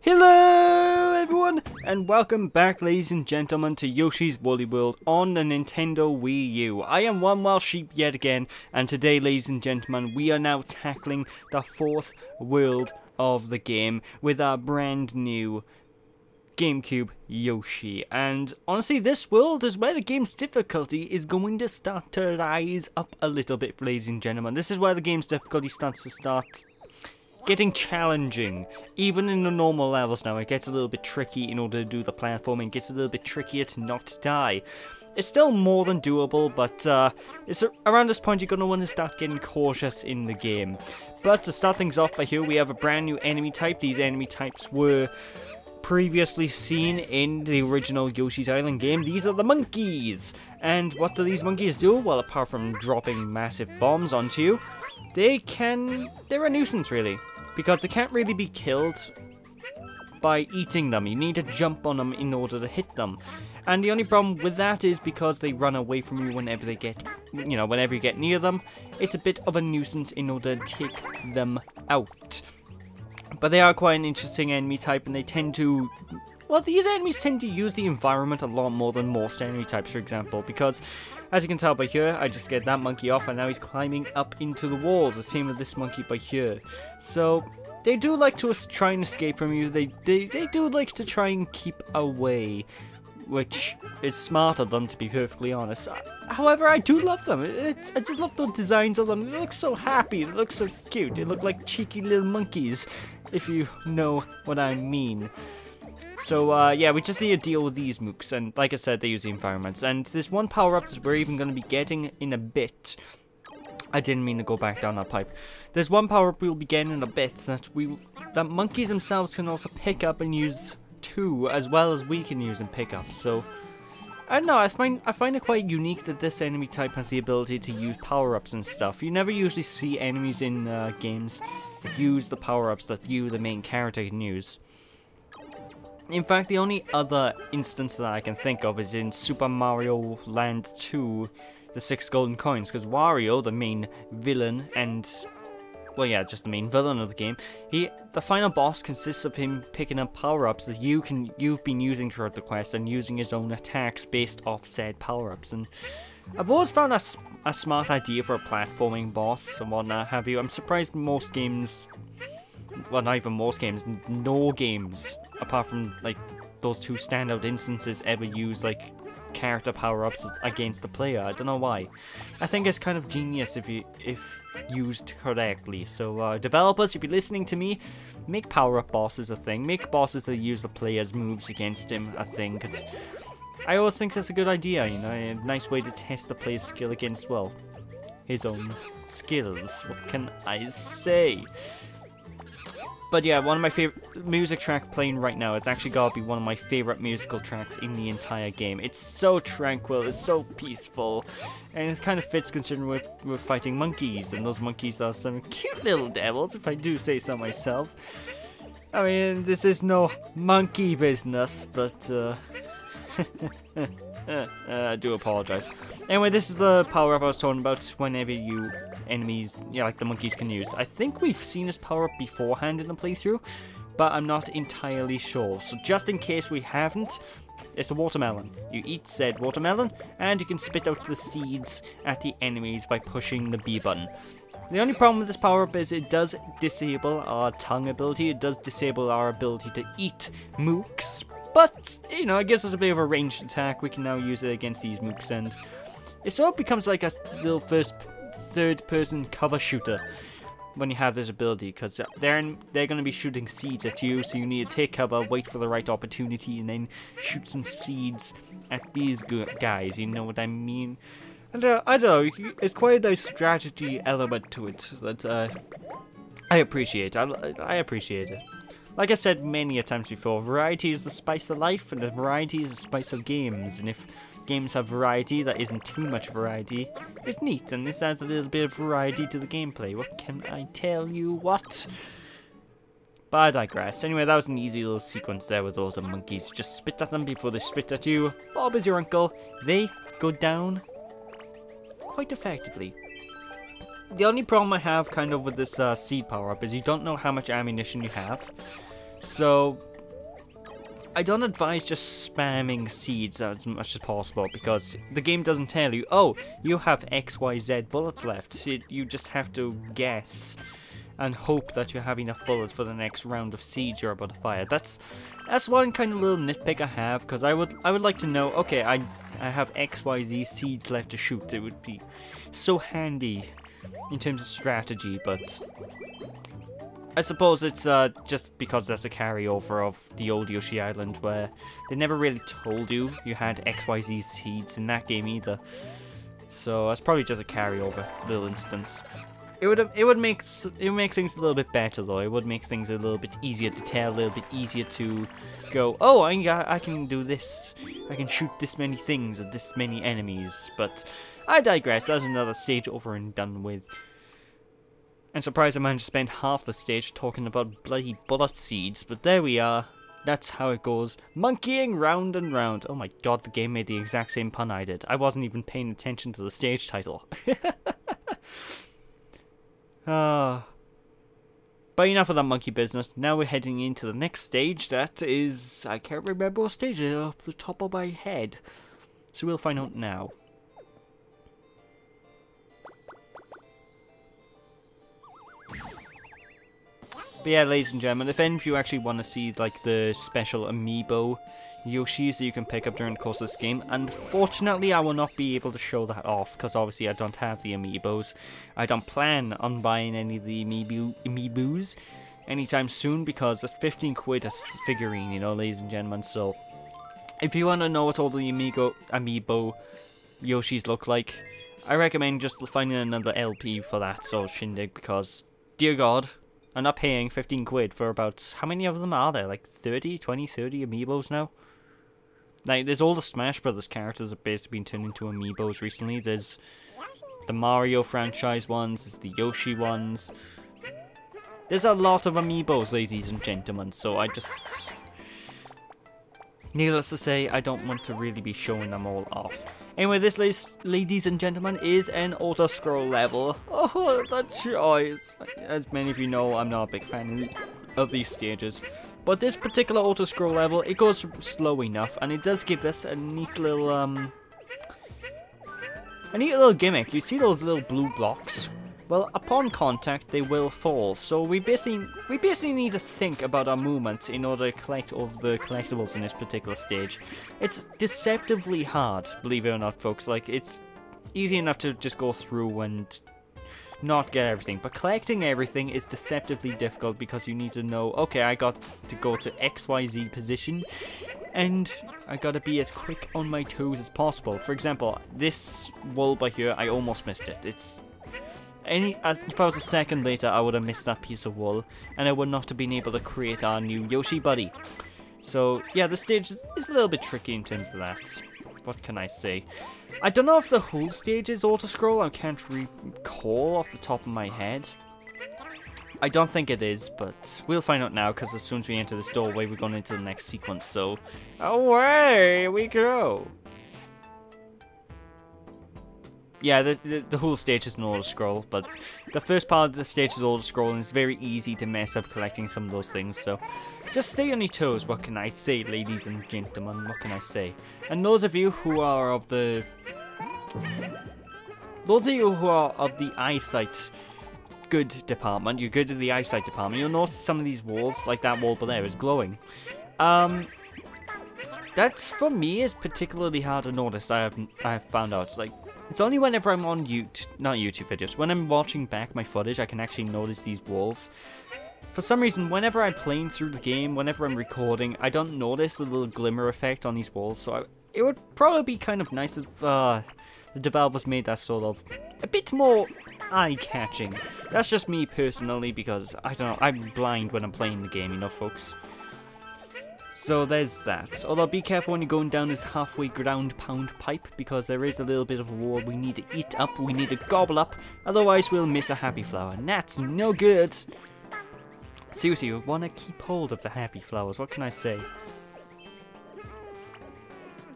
Hello everyone, and welcome back, ladies and gentlemen, to Yoshi's Woolly World on the Nintendo Wii U. I am one wild sheep yet again, and today, ladies and gentlemen, we are now tackling the fourth world of the game with our brand new GameCube Yoshi. And honestly, this world is where the game's difficulty is going to start to rise up a little bit, ladies and gentlemen. This is where the game's difficulty starts to getting challenging. Even in the normal levels now, it gets a little bit tricky in order to do the platforming. It gets a little bit trickier to not die. It's still more than doable, but it's around this point you're going to want to start getting cautious in the game. But to start things off by here, we have a brand new enemy type. These enemy types were previously seen in the original Yoshi's Island game. These are the monkeys. And what do these monkeys do? Well, apart from dropping massive bombs onto you, they're a nuisance, really. Because they can't really be killed by eating them. You need to jump on them in order to hit them. And the only problem with that is because they run away from you whenever they get, whenever you get near them. It's a bit of a nuisance in order to take them out. But they are quite an interesting enemy type, and they tend to... Well, these enemies tend to use the environment a lot more than most enemy types, for example, because, as you can tell by here, I just get that monkey off, and now he's climbing up into the walls, the same with this monkey by here. So, they do like to try and escape from you, they do like to try and keep away, which is smart of them, to be perfectly honest. However, I do love them. I just love the designs of them. They look so happy, they look so cute, they look like cheeky little monkeys, if you know what I mean. So, yeah, we just need to deal with these mooks, and like I said, they use the environments. And there's one power-up that we're even going to be getting in a bit. I didn't mean to go back down that pipe. There's one power-up we'll be getting in a bit that monkeys themselves can also pick up and use too, as well as we can use and pick up. So, I don't know, I find it quite unique that this enemy type has the ability to use power-ups and stuff. You never usually see enemies in games use the power-ups that you, the main character, can use. In fact, the only other instance that I can think of is in Super Mario Land 2, the 6 golden coins, because Wario, the main villain, and, well, yeah, just the main villain of the game, the final boss consists of him picking up power-ups that you've been using throughout the quest, and using his own attacks based off said power-ups. And I've always found a smart idea for a platforming boss and whatnot have you. I'm surprised most games, well, not even most games, no games, apart from, like, those two standout instances, ever use, like, character power-ups against the player. I don't know why. I think it's kind of genius if used correctly. So, developers, if you're listening to me, make power-up bosses a thing. Make bosses that use the player's moves against him a thing, because I always think that's a good idea, you know, a nice way to test the player's skill against, well, his own skills. What can I say? But yeah, one of my favorite music track playing right now is actually gotta be one of my favorite musical tracks in the entire game. It's so tranquil, it's so peaceful, and it kind of fits considering we're fighting monkeys, and those monkeys are some cute little devils, if I do say so myself. I mean, this is no monkey business, but I do apologize. Anyway, this is the power-up I was talking about whenever enemies, like the monkeys, can use. I think we've seen this power-up beforehand in the playthrough, but I'm not entirely sure. So just in case we haven't, it's a watermelon. You eat said watermelon, and you can spit out the seeds at the enemies by pushing the B button. The only problem with this power-up is it does disable our tongue ability. It does disable our ability to eat mooks. But, you know, it gives us a bit of a ranged attack. We can now use it against these mooks, and it sort of becomes like a little third-person cover shooter when you have this ability, because they're going to be shooting seeds at you, so you need to take cover, wait for the right opportunity, and then shoot some seeds at these guys, you know what I mean? And I don't know, it's quite a nice strategy element to it that I appreciate. I appreciate it. Like I said many a times before, variety is the spice of life, and the variety is the spice of games. And if games have variety that isn't too much variety, it's neat, and this adds a little bit of variety to the gameplay. What can I tell you what? But I digress. Anyway, that was an easy little sequence there with all the monkeys. Just spit at them before they spit at you. Bob is your uncle. They go down quite effectively. The only problem I have kind of with this seed power-up is you don't know how much ammunition you have. So I don't advise just spamming seeds as much as possible, because the game doesn't tell you, oh, you have XYZ bullets left. You just have to guess and hope that you have enough bullets for the next round of seeds you're about to fire. That's one kind of little nitpick I have, because I would like to know, okay, I have XYZ seeds left to shoot. It would be so handy in terms of strategy, but I suppose it's just because that's a carryover of the old Yoshi Island, where they never really told you had XYZ seeds in that game either. So that's probably just a carryover little instance. It would make things a little bit better though. It would make things a little bit easier to tell, a little bit easier to go, oh, I can do this. I can shoot this many things at this many enemies. But I digress. That's another stage over and done with. I'm surprised I managed to spend half the stage talking about bloody bullet seeds, but there we are. That's how it goes. Monkeying round and round. Oh my god, the game made the exact same pun I did. I wasn't even paying attention to the stage title. But enough of that monkey business. Now we're heading into the next stage. That is, I can't remember what stage it is off the top of my head. So we'll find out now. But yeah, ladies and gentlemen, if any of you actually want to see like the special amiibo Yoshis that you can pick up during the course of this game, unfortunately I will not be able to show that off, because obviously I don't have the amiibos. I don't plan on buying any of the amiibos anytime soon, because that's 15 quid a figurine, you know, ladies and gentlemen. So if you want to know what all the amiibo Yoshis look like, I recommend just finding another LP for that sort of shindig, because dear god, I'm not paying 15 quid for about, how many of them are there? Like 30 amiibos now? Like, there's all the Smash Brothers characters that have basically been turned into amiibos recently. There's the Mario franchise ones, there's the Yoshi ones. There's a lot of amiibos, ladies and gentlemen, so I just... needless to say, I don't want to really be showing them all off. Anyway, this, ladies and gentlemen, is an auto-scroll level. Oh, the choice! As many of you know, I'm not a big fan of these stages. But this particular auto-scroll level, it goes slow enough, and it does give us a neat little, gimmick. You see those little blue blocks? Well, upon contact, they will fall. So we basically need to think about our movements in order to collect all of the collectibles in this particular stage. It's deceptively hard, believe it or not, folks. Like, it's easy enough to just go through and not get everything, but collecting everything is deceptively difficult, because you need to know, okay, I got to go to XYZ position, and I gotta be as quick on my toes as possible. For example, this wall by here, I almost missed it. If I was a second later, I would have missed that piece of wool, and I would not have been able to create our new Yoshi buddy. So yeah, the stage is a little bit tricky in terms of that. What can I say? I don't know if the whole stage is auto-scroll. I can't recall off the top of my head. I don't think it is, but we'll find out now, because as soon as we enter this doorway, we're going into the next sequence. So away we go. Yeah, the whole stage is an auto-scroll, but the first part of the stage is auto-scroll, and it's very easy to mess up collecting some of those things, so just stay on your toes. What can I say, ladies and gentlemen? What can I say? And those of you who are of the eyesight good department, you're good at the eyesight department, you'll notice some of these walls, like that wall below there, is glowing. That's, for me, is particularly hard to notice. I have found out. Like, it's only whenever I'm on not YouTube videos, when I'm watching back my footage, I can actually notice these walls. For some reason, whenever I'm playing through the game, whenever I'm recording, I don't notice the little glimmer effect on these walls, so it would probably be kind of nice if the developers made that sort of a bit more eye-catching. That's just me personally, because, I don't know, I'm blind when I'm playing the game, you know, folks. So there's that. Although be careful when you're going down this halfway ground pound pipe, because there is a little bit of a wall we need to eat up, we need to gobble up, otherwise we'll miss a happy flower, and that's no good. Seriously, you want to keep hold of the happy flowers, what can I say?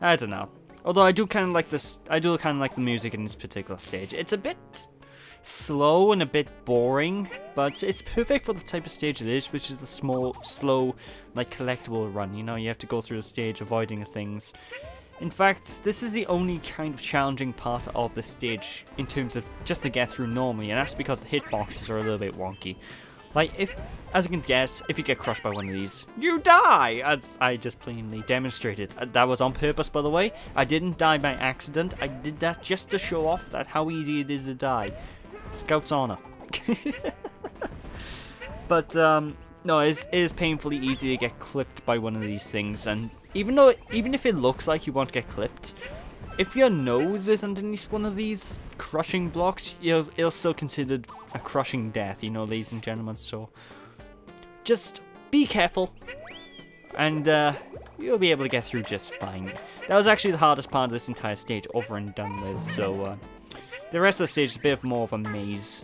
I don't know. Although I do kind of like this, I do kind of like the music in this particular stage. It's a bit slow and a bit boring, but it's perfect for the type of stage it is, which is the small, slow, like collectible run. You know, you have to go through the stage avoiding things. In fact, this is the only kind of challenging part of the stage in terms of just to get through normally, and that's because the hitboxes are a little bit wonky. Like, as you can guess, if you get crushed by one of these, you die, as I just plainly demonstrated. That was on purpose, by the way. I didn't die by accident. I did that just to show off that how easy it is to die. Scout's honor. But, no, it is painfully easy to get clipped by one of these things, and even if it looks like you won't get clipped, if your nose is underneath one of these crushing blocks, it'll still considered a crushing death, you know, ladies and gentlemen, so just be careful, and you'll be able to get through just fine. That was actually the hardest part of this entire stage over and done with, so the rest of the stage is a bit more of a maze.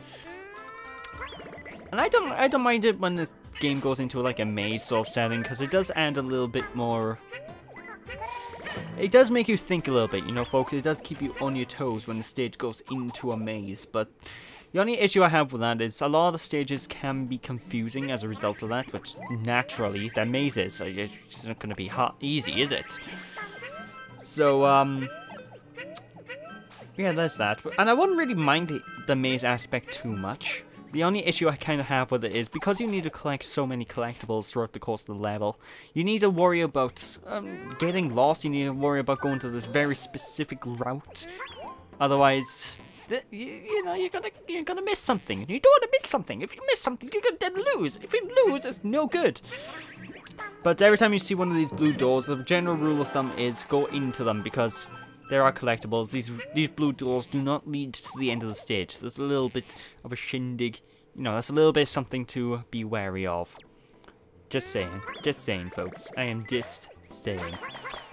And I don't mind it when this game goes into like a maze sort of setting, because it does add a little bit more. It does make you think a little bit, you know, folks. It does keep you on your toes when the stage goes into a maze. But the only issue I have with that is a lot of the stages can be confusing as a result of that, which naturally, they're mazes. So it's not going to be easy, is it? So, yeah, there's that. And I wouldn't really mind the maze aspect too much. The only issue I kind of have with it is because you need to collect so many collectibles throughout the course of the level, you need to worry about getting lost, you need to worry about going to this very specific route. Otherwise, you know, you're gonna miss something. You don't want to miss something. If you miss something, you're gonna then lose. If you lose, it's no good. But every time you see one of these blue doors, the general rule of thumb is go into them, because there are collectibles. These blue doors do not lead to the end of the stage. There's a little bit of a shindig. You know, that's a little bit something to be wary of. Just saying, folks. I am just saying.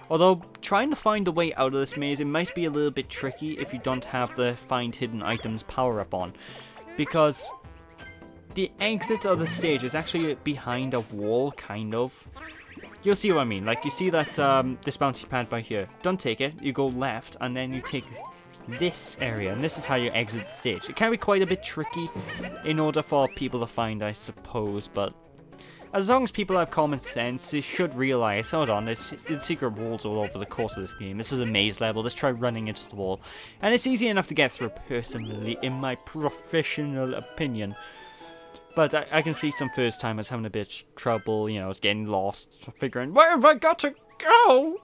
Although, trying to find a way out of this maze, it might be a little bit tricky if you don't have the find hidden items power up on. Because the exit of the stage is actually behind a wall, kind of. You'll see what I mean. Like, you see that this bouncy pad by here. Don't take it. You go left, and then you take this area, and this is how you exit the stage. It can be quite a bit tricky in order for people to find, I suppose, but as long as people have common sense, they should realize, hold on, there's secret walls all over the course of this game. This is a maze level. Let's try running into the wall. And it's easy enough to get through, personally, in my professional opinion. But I can see some first timers having a bit of trouble, you know, getting lost, figuring, where have I got to go?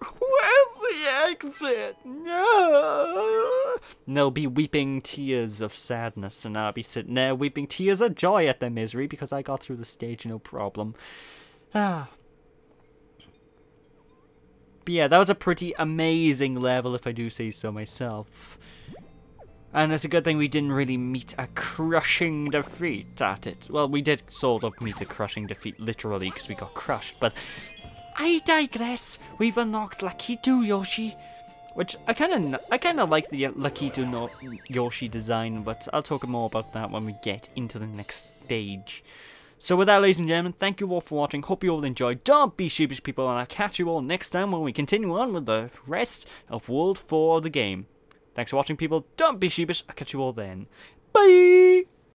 Where's the exit? No. And they'll be weeping tears of sadness, and I'll be sitting there weeping tears of joy at their misery because I got through the stage no problem. But yeah, that was a pretty amazing level, if I do say so myself. And it's a good thing we didn't really meet a crushing defeat at it. Well, we did sort of meet a crushing defeat, literally, because we got crushed. But I digress. We've unlocked Lakitu Yoshi, which I kind of like the Lakitu no Yoshi design, but I'll talk more about that when we get into the next stage. So with that, ladies and gentlemen, thank you all for watching. Hope you all enjoyed. Don't be sheepish, people, and I'll catch you all next time when we continue on with the rest of World 4 of the game. Thanks for watching, people. Don't be sheepish. I'll catch you all then. Bye!